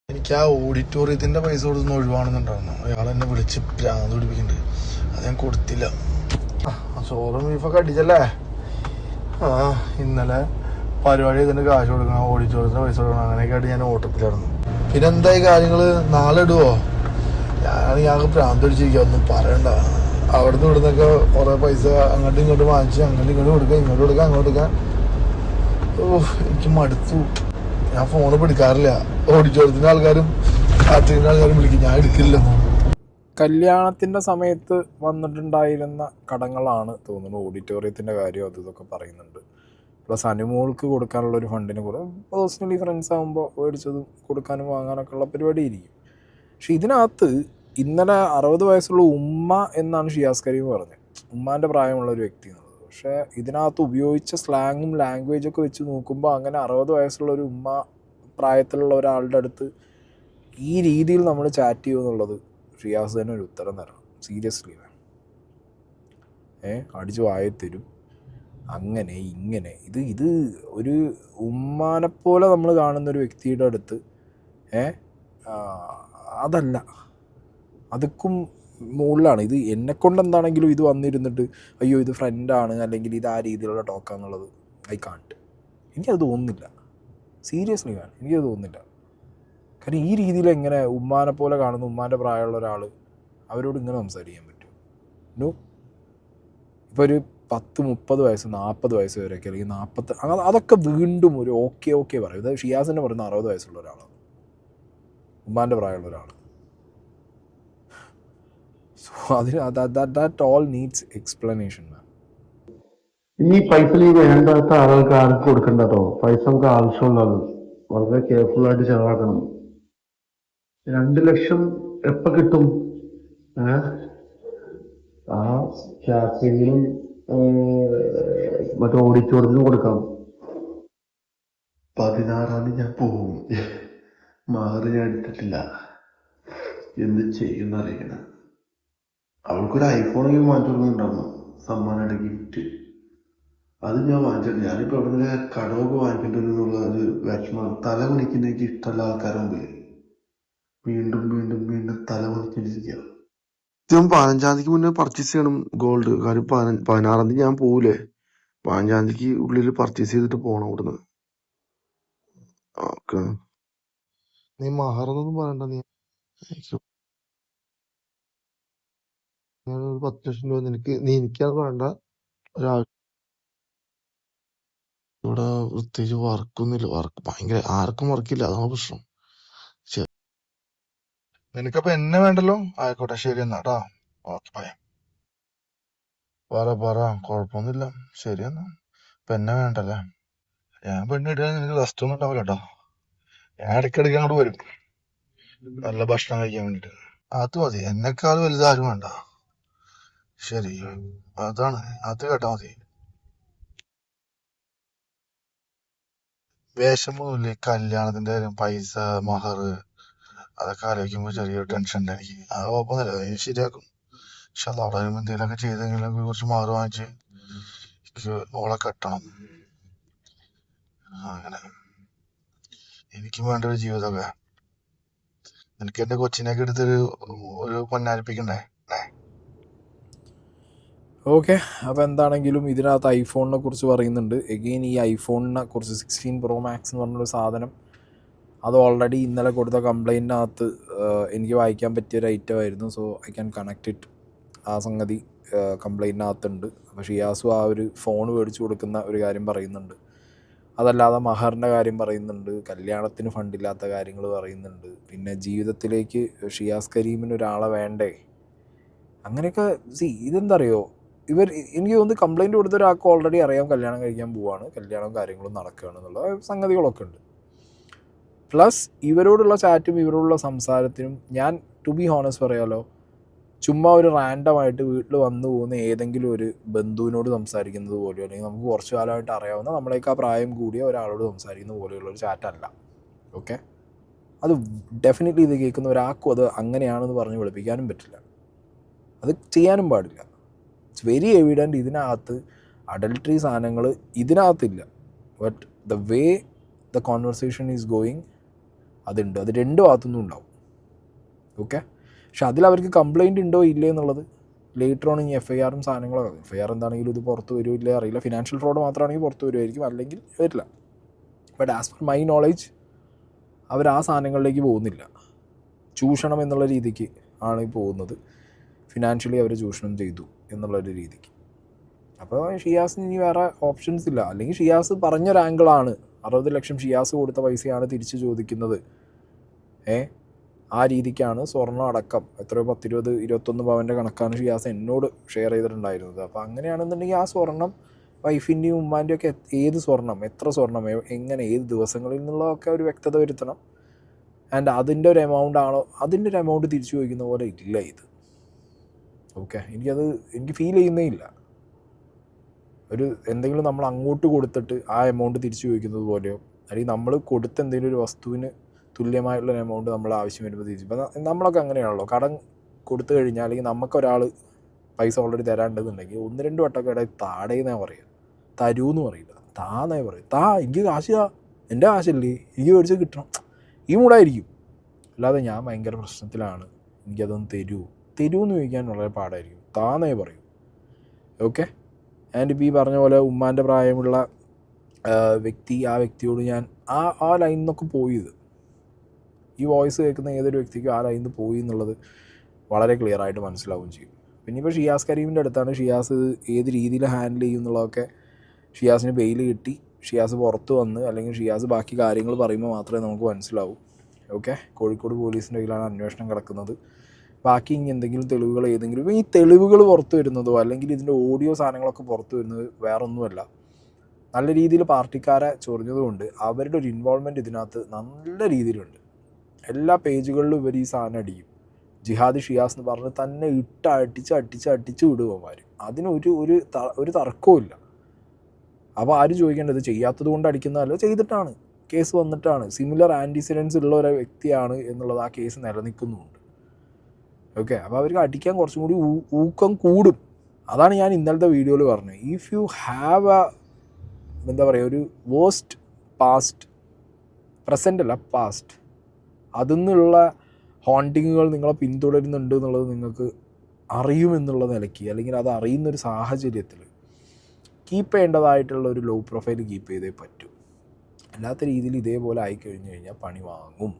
എനിക്ക് ആ ഓഡിറ്റോറിയത്തിൻ്റെ പൈസ കൊടുത്തുനിന്ന് ഒഴിവാണെന്നുണ്ടായിരുന്നു. അയാൾ എന്നെ വിളിച്ച് ഭ്രാന്ത് പിടിപ്പിക്കുന്നുണ്ട്. അത് ഞാൻ കൊടുത്തില്ല. ചോറും ബീഫൊക്കെ അടിച്ചല്ലേ. ഇന്നലെ പരിപാടി ഇതിൻ്റെ കാശ് കൊടുക്കണം, ഓഡിറ്റോറിയത്തിൻ്റെ പൈസ കൊടുക്കണം, അങ്ങനെയൊക്കെ ആയിട്ട് ഞാൻ ഓട്ടത്തിലായിരുന്നു. പിന്നെ എന്തായി കാര്യങ്ങൾ? നാളെ ഇടുവോ? ഞങ്ങൾക്ക് ഭ്രാന്ത് പിടിച്ചിരിക്കുക. ഒന്നും പറയണ്ട. അവിടുന്ന് ഇവിടുന്നൊക്കെ കുറേ പൈസ അങ്ങോട്ടും ഇങ്ങോട്ടും വാങ്ങിച്ച് അങ്ങോട്ടും ഇങ്ങോട്ടും കൊടുക്കുക, ഇങ്ങോട്ട് കൊടുക്കുക, അങ്ങോട്ട് കൊടുക്കുക. എനിക്ക് മടുത്തു. ഞാൻ ഫോണ് പിടിക്കാറില്ല. ഓഡിറ്റോറിയത്തിൻ്റെ ആൾക്കാരും കാറ്ററിങ്ങിൻ്റെ ആൾക്കാരും വിളിക്കും, ഞാൻ എടുക്കില്ല. കല്യാണത്തിൻ്റെ സമയത്ത് വന്നിട്ടുണ്ടായിരുന്ന കടങ്ങളാണ് തോന്നുന്നു. ഓഡിറ്റോറിയത്തിൻ്റെ കാര്യം അത് ഇതൊക്കെ പറയുന്നുണ്ട്. പ്ലസ് അനുമോൾക്ക് കൊടുക്കാനുള്ള ഒരു ഫണ്ടിന് കൂടെ പേഴ്സണലി ഫ്രണ്ട്സ് ആകുമ്പോൾ മേടിച്ചതും കൊടുക്കാനും വാങ്ങാനൊക്കെ ഉള്ള പരിപാടി ഇരിക്കും. പക്ഷെ ഇതിനകത്ത് ഇന്നലെ 60 വയസ്സുള്ള ഉമ്മ എന്നാണ് ഷിയാസ് കരീം പറഞ്ഞത്. ഉമ്മാൻ്റെ പ്രായമുള്ള ഒരു വ്യക്തി എന്നുള്ളത്. പക്ഷേ ഇതിനകത്ത് ഉപയോഗിച്ച സ്ലാങ്ങും ലാംഗ്വേജൊക്കെ വെച്ച് നോക്കുമ്പോൾ അങ്ങനെ 60 വയസ്സുള്ള ഒരു ഉമ്മ പ്രായത്തിലുള്ള ഒരാളുടെ അടുത്ത് ഈ രീതിയിൽ നമ്മൾ ചാറ്റ് ചെയ്യുമെന്നുള്ളത് ഷിയാസ് തന്നെ ഒരു ഉത്തരം തരണം. സീരിയസ്ലി അടിച്ചു വായത്തരും അങ്ങനെ ഇങ്ങനെ. ഇത് ഒരു ഉമ്മാനെപ്പോലെ നമ്മൾ കാണുന്നൊരു വ്യക്തിയുടെ അടുത്ത് അതല്ല, അതൊക്കും മുകളിലാണ്. ഇത് എന്നെക്കൊണ്ട് എന്താണെങ്കിലും ഇത് വന്നിരുന്നിട്ട് അയ്യോ ഇത് ഫ്രണ്ടാണ് അല്ലെങ്കിൽ ഇത് ആ രീതിയിലുള്ള ടോക്കാന്നുള്ളത് ഐ കാൺട്ട്. എനിക്കത് തോന്നുന്നില്ല. സീരിയസ്ലി എനിക്കത് തോന്നുന്നില്ല. കാരണം ഈ രീതിയിൽ എങ്ങനെ ഉമ്മാനെ പോലെ കാണുന്ന ഉമ്മാൻ്റെ പ്രായമുള്ള ഒരാൾ അവരോട് ഇങ്ങനെ സംസാരിക്കാൻ പറ്റും? നോ. ഇപ്പോൾ ഒരു 10, 30 വയസ്സ് 40 വയസ്സ് വരെയൊക്കെ അല്ലെങ്കിൽ 40 അതൊക്കെ വീണ്ടും ഒരു ഓക്കെ പറയും. ഇത് ഷിയാസിനെ പറയുന്ന 60 വയസ്സുള്ള ഒരാളാണ്, ഉമ്മാൻ്റെ പ്രായമുള്ള ഒരാൾ. സോ അതിന് ദാറ്റ് ഓൾ നീഡ്സ് എക്സ്പ്ലനേഷൻ. ഈ പൈസ നീ വേണ്ടാത്ത ആളുകൾക്ക് ആർക്ക് കൊടുക്കണ്ട കേട്ടോ. പൈസ നമുക്ക് ആവശ്യമുള്ളത് വളരെ കെയർഫുൾ ആയിട്ട് ചെലവാക്കണം. 2 ലക്ഷം എപ്പോ കിട്ടും? ആ കാറ്ററിങ്ങിനും മറ്റേ ഓഡിറ്റോറിയത്തിനും കൊടുക്കാം. 16-ാം തീയതി ഞാൻ പോവും. മാറി ഞാൻ എടുത്തിട്ടില്ല. എന്ത് ചെയ്യുന്ന അറിയണം. അവൾക്കൊരു ഐഫോണെങ്കിലും വാങ്ങിച്ചു കൊടുക്കുന്നുണ്ടായിരുന്നു സമ്മാനമായിട്ട് ഗിഫ്റ്റ്. അത് ഞാൻ വാങ്ങിച്ചിട്ട് ഞാനിപ്പോൾ എവിടെ കടമൊക്കെ വാങ്ങിക്കേണ്ടതെന്നുള്ള ഒരു വിഷമം. തല കുനിക്കുന്ന എനിക്ക് ഇഷ്ടമല്ല ആൾക്കാരുടെ മുമ്പിൽ. വീണ്ടും വീണ്ടും വീണ്ടും തല കുനിച്ചിരിക്കുക. 15-ാം തീയതിക്ക് മുന്നേ പർച്ചേസ് ചെയ്യണം ഗോൾഡ്. കാര്യം 16-ാം തീയതി ഞാൻ പോവില്ലേ. 15-ാം തീയതിക്ക് ഉള്ളിൽ പർച്ചേസ് ചെയ്തിട്ട് പോകണം ഇവിടുന്ന്. ഓക്കെ, നീ മഹറൊന്നും പറയണ്ട. നീ ഒരു 10 ലക്ഷം രൂപ എനിക്കത് വേണ്ട. ഇവിടെ പ്രത്യേകിച്ച് വർക്കൊന്നുമില്ല. വർക്ക് ഭയങ്കര, ആർക്കും വർക്കില്ല, അതാണ് പ്രശ്നം. നിനക്കപ്പൊ എന്നെ വേണ്ടല്ലോ. ആയിക്കോട്ടെ, ശരി എന്നാ കേട്ടോ. Okay, bye. പറ കുഴപ്പമൊന്നുമില്ല. ശരി എന്നാ. ഇപ്പൊ എന്നെ വേണ്ടല്ലേ. ഞാൻ പെണ്ണിട്ടാൽ നിനക്ക് റെസ്റ്റ് ഒന്നും ഉണ്ടാവില്ല കേട്ടോ. ഞാൻ ഇടയ്ക്കിടയ്ക്ക് അങ്ങോട്ട് വരും നല്ല ഭക്ഷണം കഴിക്കാൻ വേണ്ടിട്ട്. അത് മതി, എന്നെക്കാൾ വലുതാരും വേണ്ട. ശരി, അതാണ്, അത് കേട്ടാ മതി. വിഷമൊന്നുമില്ല. കല്യാണത്തിന്റെ കാര്യം, പൈസ, മഹർ, അതൊക്കെ ആലോചിക്കുമ്പോ ചെറിയൊരു ടെൻഷൻ ഉണ്ട് എനിക്ക്. അത് കുഴപ്പമൊന്നുമില്ല, അത് ശരിയാക്കും. പക്ഷെ അത് അവിടെ എന്തെങ്കിലുമൊക്കെ ചെയ്തെങ്കിലും കുറച്ച് മഹർ വാങ്ങിച്ച് എനിക്ക് ഓളെ കെട്ടണം. അങ്ങനെ എനിക്കും വേണ്ട ഒരു ജീവിതമൊക്കെ. എനിക്ക് എന്റെ കൊച്ചിനെയൊക്കെ എടുത്തൊരു പൊന്നാരിപ്പിക്കണ്ടേ. ഓക്കെ, അപ്പോൾ എന്താണെങ്കിലും ഇതിനകത്ത് ഐഫോണിനെ കുറിച്ച് പറയുന്നുണ്ട്. എഗെയിൻ ഈ ഐഫോണിനെ കുറിച്ച് 16 Pro Max എന്ന് പറഞ്ഞൊരു സാധനം, അത് ഓൾറെഡി ഇന്നലെ കൊടുത്ത കംപ്ലൈൻറ്റിനകത്ത് എനിക്ക് വായിക്കാൻ പറ്റിയൊരു ഐറ്റമായിരുന്നു. So I can connect it. ആ സംഗതി കംപ്ലൈൻറ്റിനകത്തുണ്ട്. അപ്പോൾ ഷിയാസു ആ ഒരു ഫോൺ മേടിച്ചു കൊടുക്കുന്ന ഒരു കാര്യം പറയുന്നുണ്ട്. അതല്ലാതെ മഹറിൻ്റെ കാര്യം പറയുന്നുണ്ട്, കല്യാണത്തിന് ഫണ്ടില്ലാത്ത കാര്യങ്ങൾ പറയുന്നുണ്ട്. പിന്നെ ജീവിതത്തിലേക്ക് ഷിയാസ് കരീമിന് ഒരാളെ വേണ്ടേ, അങ്ങനെയൊക്കെ. ഇതെന്താ അറിയോ, എനിക്ക് തോന്നുന്നു കംപ്ലൈൻറ്റ് കൊടുത്ത ഒരാൾക്ക് ഓൾറെഡി അറിയാം കല്യാണം കഴിക്കാൻ പോവാണ്, കല്യാണവും കാര്യങ്ങളും നടക്കുകയാണ് എന്നുള്ള സംഗതികളൊക്കെ ഉണ്ട്. പ്ലസ് ഇവരോടുള്ള ചാറ്റും ഇവരോടുള്ള സംസാരത്തിനും ഞാൻ ടു ബി ഹോണസ്റ്റ് പറയാലോ, ചുമ്മാ ഒരു റാൻഡമായിട്ട് വീട്ടിൽ വന്നു പോകുന്ന ഏതെങ്കിലും ഒരു ബന്ധുവിനോട് സംസാരിക്കുന്നത് പോലെയോ അല്ലെങ്കിൽ നമുക്ക് കുറച്ച് കാലമായിട്ട് അറിയാവുന്ന നമ്മളേക്കാൾ പ്രായം കൂടിയ ഒരാളോട് സംസാരിക്കുന്ന പോലെയുള്ള ഒരു ചാറ്റല്ല. ഓക്കെ, അത് ഡെഫിനറ്റ്ലി ഇത് കേൾക്കുന്ന ഒരാൾക്കും അത് അങ്ങനെയാണെന്ന് പറഞ്ഞ് വിളിപ്പിക്കാനും പറ്റില്ല, അത് ചെയ്യാനും പാടില്ല. ഇറ്റ്സ് വെരി എവിഡൻറ്റ് ഇതിനകത്ത് അഡൾട്ടറി സാധനങ്ങൾ ഇതിനകത്തില്ല. But the way the conversation is going അതുണ്ട്, അത് രണ്ട് ഭാഗത്തുനിന്നും ഉണ്ടാവും. ഓക്കെ, പക്ഷെ അതിലവർക്ക് കംപ്ലയിൻ്റ് ഉണ്ടോ ഇല്ലേ എന്നുള്ളത് ലേറ്റർ ഓൺ ഈ FIRും സാധനങ്ങളൊക്കെ. FIR എന്താണെങ്കിലും ഇത് പുറത്ത് വരുമോ ഇല്ലേ അറിയില്ല. ഫിനാൻഷ്യൽ ഫ്രോഡ് മാത്രമാണെങ്കിൽ പുറത്ത് വരുമായിരിക്കും, അല്ലെങ്കിൽ വരില്ല. But as per my knowledge അവർ ആ സാധനങ്ങളിലേക്ക് പോകുന്നില്ല. ചൂഷണം എന്നുള്ള രീതിക്ക് ആണ് ഈ പോകുന്നത്. ഫിനാൻഷ്യലി അവർ ചൂഷണം ചെയ്തു എന്നുള്ളൊരു രീതിക്ക്. അപ്പോൾ ഷിയാസിന് ഇനി വേറെ ഓപ്ഷൻസ് ഇല്ല. അല്ലെങ്കിൽ ഷിയാസ് പറഞ്ഞൊരു ആംഗിളാണ്, 60 ലക്ഷം ഷിയാസ് കൊടുത്ത പൈസയാണ് തിരിച്ച് ചോദിക്കുന്നത്. ആ രീതിക്കാണ് സ്വർണ്ണം അടക്കം എത്രയോ 10-21 പവൻ്റെ കണക്കാണ് ഷിയാസ് എന്നോട് ഷെയർ ചെയ്തിട്ടുണ്ടായിരുന്നത്. അപ്പോൾ അങ്ങനെയാണെന്നുണ്ടെങ്കിൽ ആ സ്വർണം വൈഫിൻ്റെയും ഉമ്മാൻ്റെയും ഒക്കെ ഏത് സ്വർണം, എത്ര സ്വർണം, എങ്ങനെ, ഏത് ദിവസങ്ങളിൽ നിന്നുള്ളതൊക്കെ ഒരു വ്യക്തത വരുത്തണം. ആൻഡ് അതിൻ്റെ ഒരു എമൗണ്ട് ആണോ, അതിൻ്റെ ഒരു എമൗണ്ട് തിരിച്ചു ചോദിക്കുന്ന പോലെ ഇല്ല ഇത്. ഓക്കെ, എനിക്ക് ഫീൽ ചെയ്യുന്നേ ഇല്ല. ഒരു എന്തെങ്കിലും നമ്മൾ അങ്ങോട്ട് കൊടുത്തിട്ട് ആ എമൗണ്ട് തിരിച്ചു ചോദിക്കുന്നത് പോലെയോ, അല്ലെങ്കിൽ നമ്മൾ കൊടുത്ത എന്തെങ്കിലും ഒരു വസ്തുവിന് തുല്യമായിട്ടുള്ള എമൗണ്ട് നമ്മൾ ആവശ്യം വരുമ്പോൾ തിരിച്ചു. ഇപ്പം നമ്മളൊക്കെ അങ്ങനെയാണല്ലോ, കടം കൊടുത്തു കഴിഞ്ഞാൽ അല്ലെങ്കിൽ നമുക്കൊരാൾ പൈസ ഓൾറെഡി തരാണ്ടെന്നുണ്ടെങ്കിൽ 1-2 വട്ടമൊക്കെ ഇടയിൽ താടേന്നാ പറയുക, തരൂന്ന് പറയില്ല, താന്നേ പറയും. എനിക്ക് കാശ് എൻ്റെ കാശല്ലേ, എനിക്ക് മേടിച്ച് കിട്ടണം, ഈ മൂടായിരിക്കും. അല്ലാതെ ഞാൻ ഭയങ്കര പ്രശ്നത്തിലാണ്, എനിക്കതൊന്ന് തരൂന്ന് ചോദിക്കാൻ വളരെ പാടായിരിക്കും, താന്നേ പറയും. ഓക്കെ, ആൻഡ് ഇപ്പോൾ ഈ പറഞ്ഞ പോലെ ഉമ്മാൻ്റെ പ്രായമുള്ള ആ വ്യക്തിയോട് ഞാൻ ആ ലൈനിൽ നിന്നൊക്കെ പോയത്, ഈ വോയിസ് കേൾക്കുന്ന ഏതൊരു വ്യക്തിക്കും ആ ലൈനിൽ നിന്ന് പോയി എന്നുള്ളത് വളരെ ക്ലിയർ ആയിട്ട് മനസ്സിലാവുകയും ചെയ്യും. പിന്നെ ഇപ്പോൾ ഷിയാസ് കരീമിൻ്റെ അടുത്താണ് ഷിയാസ് ഏത് രീതിയിൽ ഹാൻഡിൽ ചെയ്യും എന്നുള്ളതൊക്കെ. ഷിയാസിന് ബെയിൽ കിട്ടി, ഷിയാസ് പുറത്ത് വന്ന്, അല്ലെങ്കിൽ ഷിയാസ് ബാക്കി കാര്യങ്ങൾ പറയുമ്പോൾ മാത്രമേ നമുക്ക് മനസ്സിലാവൂ. ഓക്കെ, കോഴിക്കോട് പോലീസിൻ്റെ കയ്യിലാണ് അന്വേഷണം കിടക്കുന്നത്. ബാക്കി ഇനി എന്തെങ്കിലും തെളിവുകൾ ഏതെങ്കിലും, ഇപ്പോൾ ഈ തെളിവുകൾ പുറത്ത് വരുന്നതോ അല്ലെങ്കിൽ ഇതിൻ്റെ ഓഡിയോ സാധനങ്ങളൊക്കെ പുറത്ത് വരുന്നത് വേറൊന്നുമല്ല, നല്ല രീതിയിൽ പാർട്ടിക്കാരെ ചൊറിഞ്ഞതുകൊണ്ട് അവരുടെ ഒരു ഇൻവോൾവ്മെൻറ്റ് ഇതിനകത്ത് നല്ല രീതിയിലുണ്ട്. എല്ലാ പേജുകളിലും ഇവർ ഈ സാധനം അടിക്കും. ജിഹാദി ഷിയാസ് എന്ന് പറഞ്ഞ് തന്നെ അടിച്ച് വിടുവന്മാർ. ഒരു തർക്കവും ഇല്ല. അപ്പോൾ ആര് ചോദിക്കേണ്ടത്, ചെയ്യാത്തത് കൊണ്ട് അടിക്കുന്നതല്ല, ചെയ്തിട്ടാണ്, കേസ് വന്നിട്ടാണ്, സിമിലർ ആൻറ്റിസിഡൻസ് ഉള്ള ഒരു വ്യക്തിയാണ് എന്നുള്ളത് ആ കേസ് നിലനിൽക്കുന്നുമുണ്ട്. ഓക്കെ, അപ്പോൾ അവർക്ക് അടിക്കാൻ കുറച്ചും കൂടി ഊക്കം കൂടും. അതാണ് ഞാൻ ഇന്നലത്തെ വീഡിയോയിൽ പറഞ്ഞത്. ഇഫ് യു ഹാവ് ഒരു വേസ്റ്റ് പാസ്റ്റ്, പ്രസൻ്റ് അല്ല പാസ്റ്റ്, അതിൽ നിന്നുള്ള ഹോണ്ടിങ്ങുകൾ നിങ്ങളെ പിന്തുടരുന്നുണ്ട് എന്നുള്ളത് നിങ്ങൾക്ക് അറിയുമെന്നുള്ള നിലയ്ക്ക്, അല്ലെങ്കിൽ അത് അറിയുന്നൊരു സാഹചര്യത്തിൽ കീപ്പ് ചെയ്യേണ്ടതായിട്ടുള്ള ഒരു ലോ പ്രൊഫൈൽ കീപ്പ് ചെയ്തേ പറ്റൂ. അല്ലാത്ത രീതിയിൽ ഇതേപോലെ ആയിക്കഴിഞ്ഞ് കഴിഞ്ഞാൽ പണി വാങ്ങും,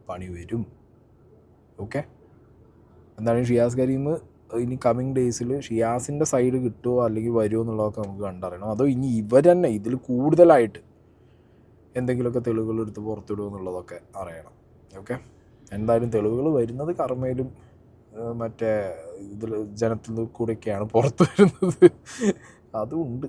പണി വരും. ഓക്കെ, എന്താണ് ഷിയാസ് കരീം ഇനി കമ്മിങ് ഡേയ്സിൽ ഷിയാസിൻ്റെ സൈഡ് കിട്ടുമോ അല്ലെങ്കിൽ വരുമോ എന്നുള്ളതൊക്കെ നമുക്ക് കണ്ടറിയണം. അതോ ഇനി ഇവർ തന്നെ ഇതിൽ കൂടുതലായിട്ട് എന്തെങ്കിലുമൊക്കെ തെളിവുകൾ എടുത്ത് പുറത്തിടുമോ എന്നുള്ളതൊക്കെ അറിയണം. ഓക്കെ, എന്തായാലും തെളിവുകൾ വരുന്നത് കർമ്മയിലും മറ്റേ ഇതിൽ ജനത്തിൽ കൂടെയൊക്കെയാണ് പുറത്ത് വരുന്നത്, അതുമുണ്ട്.